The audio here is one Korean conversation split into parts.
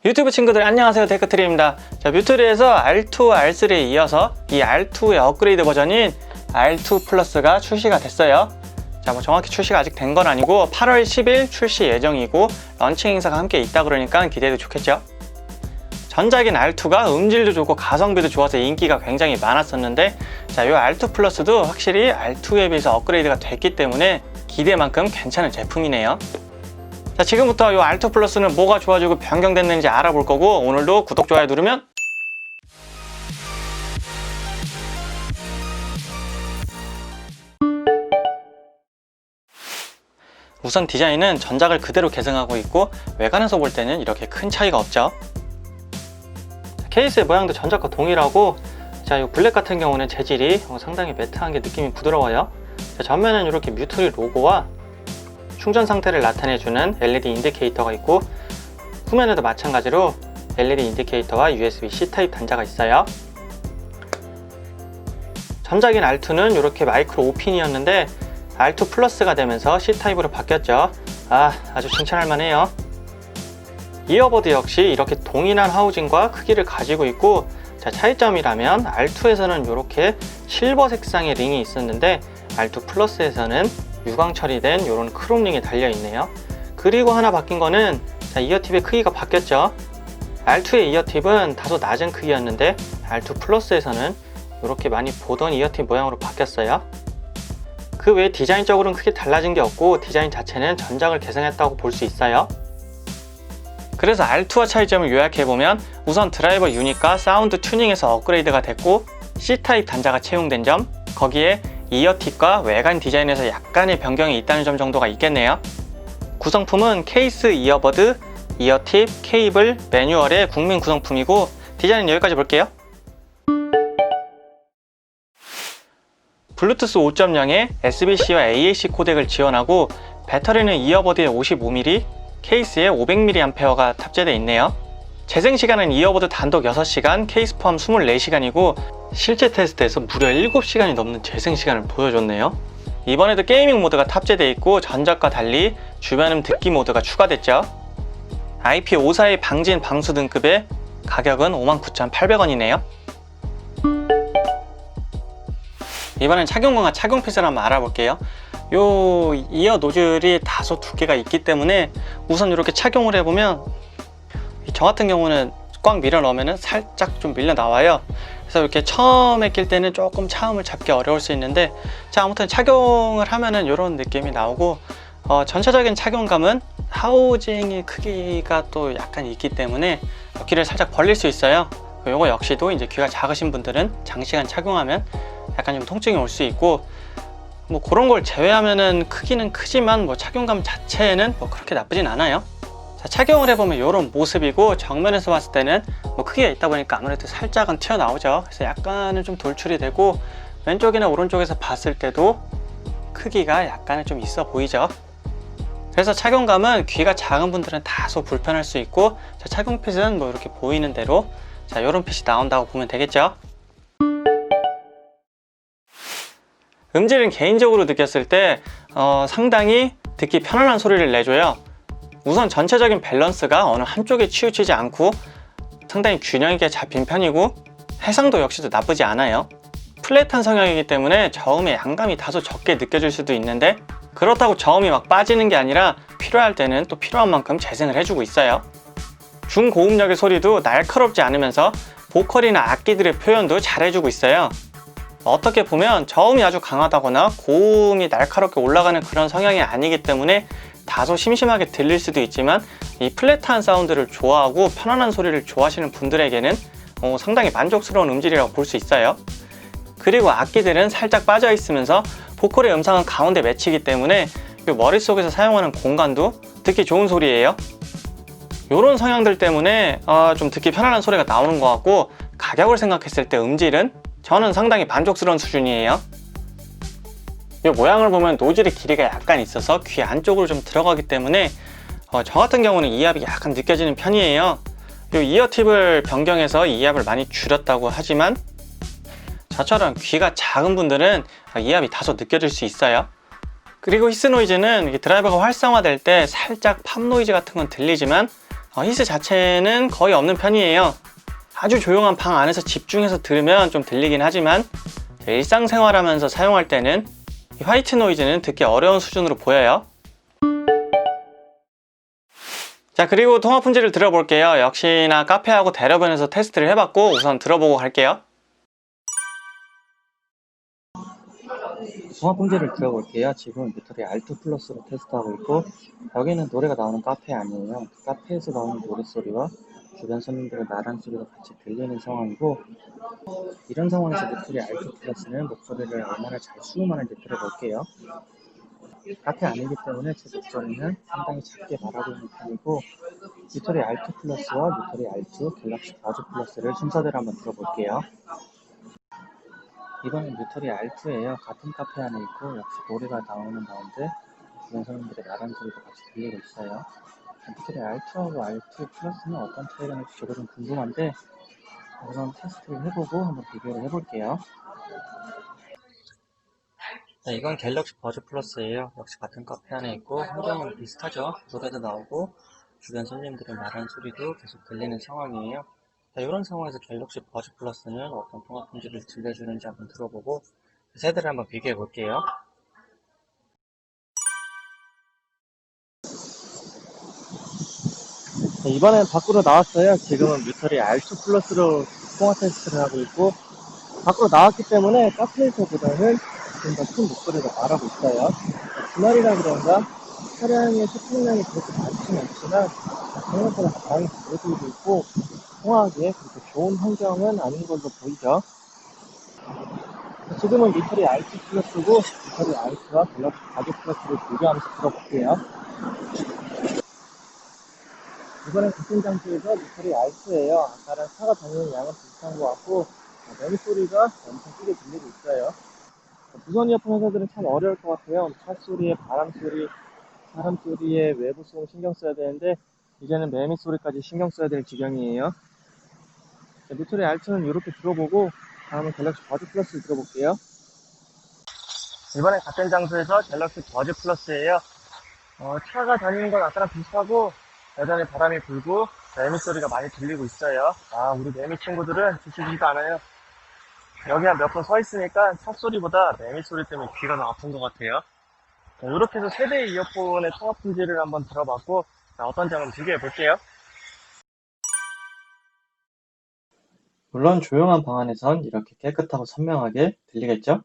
유튜브 친구들 안녕하세요, 데크트리입니다. 자, 뮤트리에서 R2, R3에 이어서 이 R2의 업그레이드 버전인 R2 플러스가 출시가 됐어요. 자, 뭐 정확히 출시가 아직 된 건 아니고 8월 10일 출시 예정이고 런칭 행사가 함께 있다 그러니까 기대도 좋겠죠. 전작인 R2가 음질도 좋고 가성비도 좋아서 인기가 굉장히 많았었는데, 자, 이 R2 플러스도 확실히 R2에 비해서 업그레이드가 됐기 때문에 기대만큼 괜찮은 제품이네요. 자, 지금부터 이 R2 플러스는 뭐가 좋아지고 변경됐는지 알아볼 거고, 오늘도 구독, 좋아요 누르면 우선 디자인은 전작을 그대로 계승하고 있고 외관에서 볼 때는 이렇게 큰 차이가 없죠. 케이스의 모양도 전작과 동일하고, 자, 이 블랙 같은 경우는 재질이 상당히 매트한 게 느낌이 부드러워요. 자, 전면은 이렇게 뮤트리 로고와 충전 상태를 나타내주는 LED 인디케이터가 있고, 후면에도 마찬가지로 LED 인디케이터와 USB-C 타입 단자가 있어요. 전작인 R2는 이렇게 마이크로 5핀이었는데 R2 플러스가 되면서 C 타입으로 바뀌었죠. 아주 칭찬할 만해요. 이어버드 역시 이렇게 동일한 하우징과 크기를 가지고 있고, 자, 차이점이라면 R2에서는 이렇게 실버 색상의 링이 있었는데 R2 플러스에서는 유광 처리된 이런 크롬 링이 달려 있네요. 그리고 하나 바뀐 거는, 자, 이어팁의 크기가 바뀌었죠. R2의 이어팁은 다소 낮은 크기였는데 R2 플러스에서는 이렇게 많이 보던 이어팁 모양으로 바뀌었어요. 그 외에 디자인적으로는 크게 달라진 게 없고 디자인 자체는 전작을 개선했다고 볼 수 있어요. 그래서 R2와 차이점을 요약해보면, 우선 드라이버 유닛과 사운드 튜닝에서 업그레이드가 됐고 C타입 단자가 채용된 점, 거기에 이어팁과 외관 디자인에서 약간의 변경이 있다는 점 정도가 있겠네요. 구성품은 케이스, 이어버드, 이어팁, 케이블, 매뉴얼의 국민 구성품이고, 디자인은 여기까지 볼게요. 블루투스 5.0에 SBC와 AAC 코덱을 지원하고, 배터리는 이어버드에 55mm, 케이스에 500mAh가 탑재되어 있네요. 재생시간은 이어버드 단독 6시간, 케이스 포함 24시간이고 실제 테스트에서 무려 7시간이 넘는 재생시간을 보여줬네요. 이번에도 게이밍 모드가 탑재되어 있고 전작과 달리 주변음 듣기 모드가 추가됐죠. IP54의 방진 방수 등급의 가격은 59,800원이네요. 이번엔 착용감과 착용 핏을 한번 알아볼게요. 요 이어 노즐이 다소 두께가 있기 때문에 우선 이렇게 착용을 해보면, 저 같은 경우는 꽉 밀어 넣으면 살짝 좀 밀려 나와요. 그래서 이렇게 처음에 낄 때는 조금 차음을 잡기 어려울 수 있는데, 자, 아무튼 착용을 하면은 이런 느낌이 나오고, 전체적인 착용감은 하우징의 크기가 또 약간 있기 때문에 귀를 살짝 벌릴 수 있어요. 요거 역시도 이제 귀가 작으신 분들은 장시간 착용하면 약간 좀 통증이 올 수 있고, 뭐 그런 걸 제외하면은 크기는 크지만 뭐 착용감 자체는 뭐 그렇게 나쁘진 않아요. 자, 착용을 해보면 이런 모습이고, 정면에서 봤을 때는 뭐 크기가 있다 보니까 아무래도 살짝은 튀어나오죠. 그래서 약간은 좀 돌출이 되고, 왼쪽이나 오른쪽에서 봤을 때도 크기가 약간은 좀 있어 보이죠. 그래서 착용감은 귀가 작은 분들은 다소 불편할 수 있고, 자, 착용 핏은 뭐 이렇게 보이는 대로, 자, 이런 핏이 나온다고 보면 되겠죠. 음질은 개인적으로 느꼈을 때 상당히 듣기 편안한 소리를 내줘요. 우선 전체적인 밸런스가 어느 한쪽에 치우치지 않고 상당히 균형 있게 잡힌 편이고, 해상도 역시도 나쁘지 않아요. 플랫한 성향이기 때문에 저음의 양감이 다소 적게 느껴질 수도 있는데, 그렇다고 저음이 막 빠지는 게 아니라 필요할 때는 또 필요한 만큼 재생을 해주고 있어요. 중고음역의 소리도 날카롭지 않으면서 보컬이나 악기들의 표현도 잘 해주고 있어요. 어떻게 보면 저음이 아주 강하다거나 고음이 날카롭게 올라가는 그런 성향이 아니기 때문에 다소 심심하게 들릴 수도 있지만, 이 플랫한 사운드를 좋아하고 편안한 소리를 좋아하시는 분들에게는 상당히 만족스러운 음질이라고 볼 수 있어요. 그리고 악기들은 살짝 빠져 있으면서 보컬의 음상은 가운데 맺히기 때문에 머릿속에서 사용하는 공간도 듣기 좋은 소리예요. 이런 성향들 때문에 좀 듣기 편안한 소리가 나오는 것 같고, 가격을 생각했을 때 음질은 저는 상당히 만족스러운 수준이에요. 이 모양을 보면 노즐의 길이가 약간 있어서 귀 안쪽으로 좀 들어가기 때문에 저 같은 경우는 이압이 약간 느껴지는 편이에요. 이 이어팁을 변경해서 이압을 많이 줄였다고 하지만, 저처럼 귀가 작은 분들은 이압이 다소 느껴질 수 있어요. 그리고 히스 노이즈는 드라이버가 활성화될 때 살짝 팝 노이즈 같은 건 들리지만 히스 자체는 거의 없는 편이에요. 아주 조용한 방 안에서 집중해서 들으면 좀 들리긴 하지만 일상생활하면서 사용할 때는 이 화이트 노이즈는 듣기 어려운 수준으로 보여요. 자, 그리고 통화 품질을 들어볼게요. 역시나 카페하고 대로변에서 테스트를 해봤고 우선 들어보고 갈게요. 통화 품질을 들어볼게요. 지금 뮤터리 R2 플러스로 테스트하고 있고, 여기는 노래가 나오는 카페 아니에요. 카페에서 나오는 노랫소리와 주변 손님들의 말하는 소리가 같이 들리는 상황이고, 이런 상황에서 뮤터리 R2 플러스는 목소리를 얼마나 잘 수음하는지 들어볼게요. 카페 아니기 때문에 제 목소리는 상당히 작게 말하고 있는 편이고, 뮤터리 R2 플러스와 뮤터리 R2 갤럭시 버즈 플러스를 순서대로 한번 들어볼게요. 이번엔 뮤터리 R2예요. 같은 카페 안에 있고 역시 노래가 나오는 가운데 주변 사람들의 말하는 소리도 같이 들리고 있어요. 뮤터리 R2하고 R2 플러스는 어떤 차이가 날지 저도 좀 궁금한데 우선 테스트를 해보고 한번 비교를 해볼게요. 자, 이건 갤럭시 버즈 플러스예요. 역시 같은 카페 안에 있고 환경은 비슷하죠. 노래도 나오고 주변 손님들의 말하는 소리도 계속 들리는 상황이에요. 자, 이런 상황에서 갤럭시 버즈 플러스는 어떤 통화 품질을 들려주는지 한번 들어보고 세대를 한번 비교해 볼게요. 자, 이번엔 밖으로 나왔어요. 지금은 뮤터리 R2 플러스로 통화 테스트를 하고 있고 밖으로 나왔기 때문에 카페에서보다는 좀 더 큰 목소리로 말하고 있어요. 주말이라 그런가 차량의 소통량이 그렇게 많지는 않지만 생각보다 다양히 들어들고 있고 통화하기에 그렇게 좋은 환경은 아닌 걸로 보이죠. 지금은 뮤터리 R2 플러스고 뮤터리 R2와 갤럭시 버즈 플러스를 비교하면서 들어볼게요. 이번엔 같은 장소에서 뮤터리 R2예요. 아까랑 차가 다니는 양은 비슷한 것 같고 매미 소리가 엄청 크게 들리고 있어요. 무선 이어폰 회사들은 참 어려울 것 같아요. 차 소리에 바람 소리, 사람 소리에 외부 소음 신경 써야 되는데 이제는 매미 소리까지 신경 써야 될 지경이에요. 뮤터리 R2는 이렇게 들어보고 다음은 갤럭시 버즈 플러스를 들어볼게요. 이번엔 같은 장소에서 갤럭시 버즈 플러스예요. 차가 다니는 건 아까랑 비슷하고 여전히 바람이 불고 매미 소리가 많이 들리고 있어요. 우리 매미 친구들은 지치지도 않아요. 여기 한 몇 분 서 있으니까 차 소리보다 매미 소리 때문에 귀가 더 아픈 것 같아요. 이렇게 해서 세대의 이어폰의 통화 품질을 한번 들어봤고 어떤 점은 비교해 볼게요. 물론 조용한 방 안에선 이렇게 깨끗하고 선명하게 들리겠죠?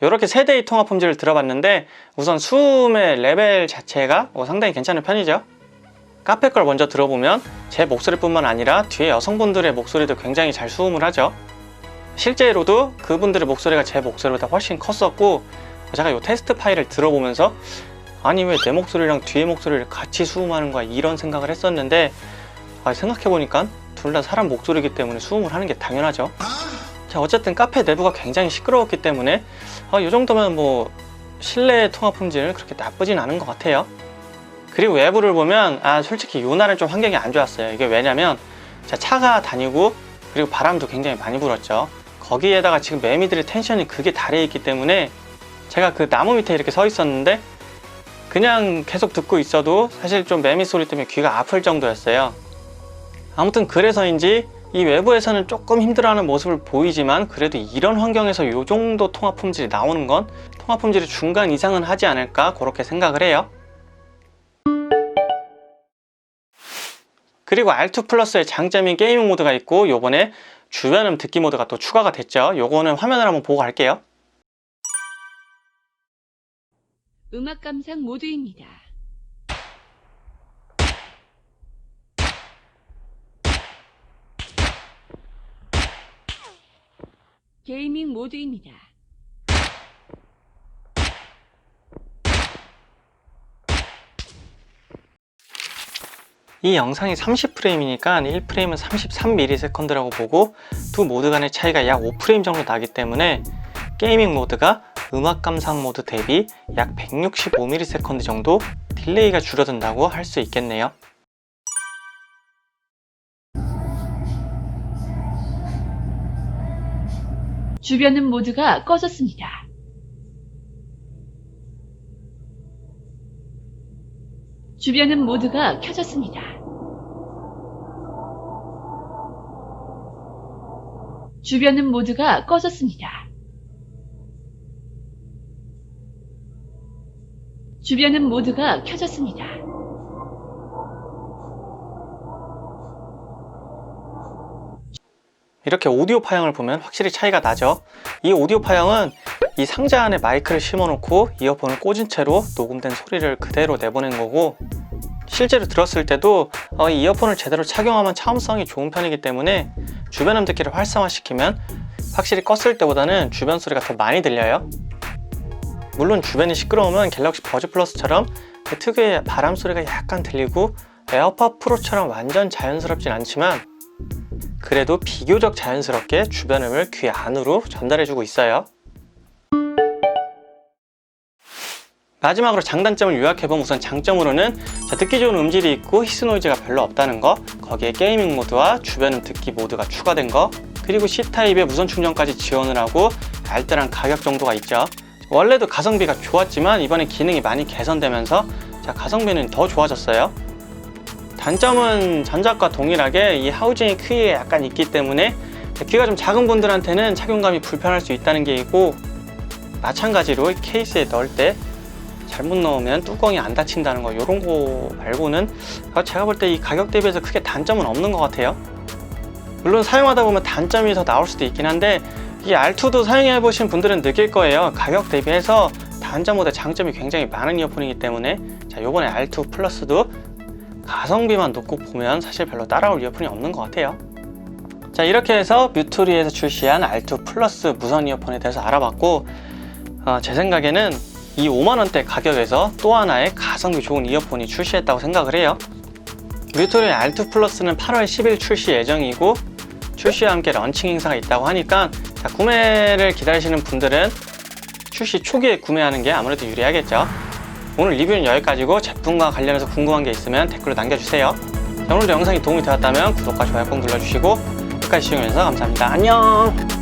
이렇게 세대의 통화 품질을 들어봤는데 우선 수음의 레벨 자체가 상당히 괜찮은 편이죠. 카페 걸 먼저 들어보면 제 목소리뿐만 아니라 뒤에 여성분들의 목소리도 굉장히 잘 수음을 하죠. 실제로도 그분들의 목소리가 제 목소리보다 훨씬 컸었고 제가 이 테스트 파일을 들어보면서 아니 왜 내 목소리랑 뒤에 목소리를 같이 수음하는 거야 이런 생각을 했었는데 생각해보니까 둘 다 사람 목소리이기 때문에 수음을 하는 게 당연하죠. 자, 어쨌든 카페 내부가 굉장히 시끄러웠기 때문에 이 정도면 뭐 실내 통화 품질 그렇게 나쁘진 않은 것 같아요. 그리고 외부를 보면 솔직히 요 날은 좀 환경이 안 좋았어요. 이게 왜냐면 차가 다니고 그리고 바람도 굉장히 많이 불었죠. 거기에다가 지금 매미들의 텐션이 극에 달해 있기 때문에 제가 그 나무 밑에 이렇게 서 있었는데 그냥 계속 듣고 있어도 사실 좀 매미 소리 때문에 귀가 아플 정도였어요. 아무튼 그래서인지 이 외부에서는 조금 힘들어하는 모습을 보이지만 그래도 이런 환경에서 이 정도 통화 품질이 나오는 건 통화 품질이 중간 이상은 하지 않을까 그렇게 생각을 해요. 그리고 R2 플러스의 장점인 게이밍 모드가 있고 요번에 주변음 듣기 모드가 또 추가가 됐죠. 요거는 화면을 한번 보고 갈게요. 음악 감상 모드입니다. 게이밍 모드입니다. 이 영상이 30프레임이니까 1프레임은 33ms라고 보고 두 모드 간의 차이가 약 5프레임 정도 나기 때문에 게이밍 모드가 음악 감상 모드 대비 약 165ms 정도 딜레이가 줄어든다고 할 수 있겠네요. 주변음 모드가 꺼졌습니다. 주변음 모드가 켜졌습니다. 주변은 모두가 꺼졌습니다. 주변은 모두가 켜졌습니다. 이렇게 오디오 파형을 보면 확실히 차이가 나죠. 이 오디오 파형은 이 상자 안에 마이크를 심어놓고 이어폰을 꽂은 채로 녹음된 소리를 그대로 내보낸 거고, 실제로 들었을 때도 이 이어폰을 제대로 착용하면 차음성이 좋은 편이기 때문에 주변 음 듣기를 활성화시키면 확실히 껐을 때보다는 주변 소리가 더 많이 들려요. 물론 주변이 시끄러우면 갤럭시 버즈 플러스처럼 그 특유의 바람 소리가 약간 들리고 에어팟 프로처럼 완전 자연스럽진 않지만 그래도 비교적 자연스럽게 주변 음을 귀 안으로 전달해주고 있어요. 마지막으로 장단점을 요약해보면 우선 장점으로는 듣기 좋은 음질이 있고 히스 노이즈가 별로 없다는 거, 거기에 게이밍 모드와 주변 음 듣기 모드가 추가된 거, 그리고 C타입의 무선 충전까지 지원을 하고 알뜰한 가격 정도가 있죠. 원래도 가성비가 좋았지만 이번에 기능이 많이 개선되면서 가성비는 더 좋아졌어요. 단점은 전작과 동일하게 이 하우징이 크기가 약간 있기 때문에 귀가 좀 작은 분들한테는 착용감이 불편할 수 있다는 게 있고, 마찬가지로 케이스에 넣을 때 잘못 넣으면 뚜껑이 안 닫힌다는 거, 이런 거 말고는 제가 볼 때 이 가격 대비해서 크게 단점은 없는 것 같아요. 물론 사용하다 보면 단점이 더 나올 수도 있긴 한데, 이 R2도 사용해 보신 분들은 느낄 거예요. 가격 대비해서 단점보다 장점이 굉장히 많은 이어폰이기 때문에 요번에 R2 플러스도 가성비만 놓고 보면 사실 별로 따라올 이어폰이 없는 것 같아요. 이렇게 해서 뮤토리에서 출시한 R2 플러스 무선 이어폰에 대해서 알아봤고, 제 생각에는 이 5만원대 가격에서 또 하나의 가성비 좋은 이어폰이 출시했다고 생각을 해요. 뮤토리 R2 플러스는 8월 10일 출시 예정이고, 출시와 함께 런칭 행사가 있다고 하니까 구매를 기다리시는 분들은 출시 초기에 구매하는 게 아무래도 유리하겠죠. 오늘 리뷰는 여기까지고, 제품과 관련해서 궁금한 게 있으면 댓글로 남겨주세요. 오늘도 영상이 도움이 되었다면 구독과 좋아요 꼭 눌러주시고 끝까지 시청해주셔서 감사합니다. 안녕.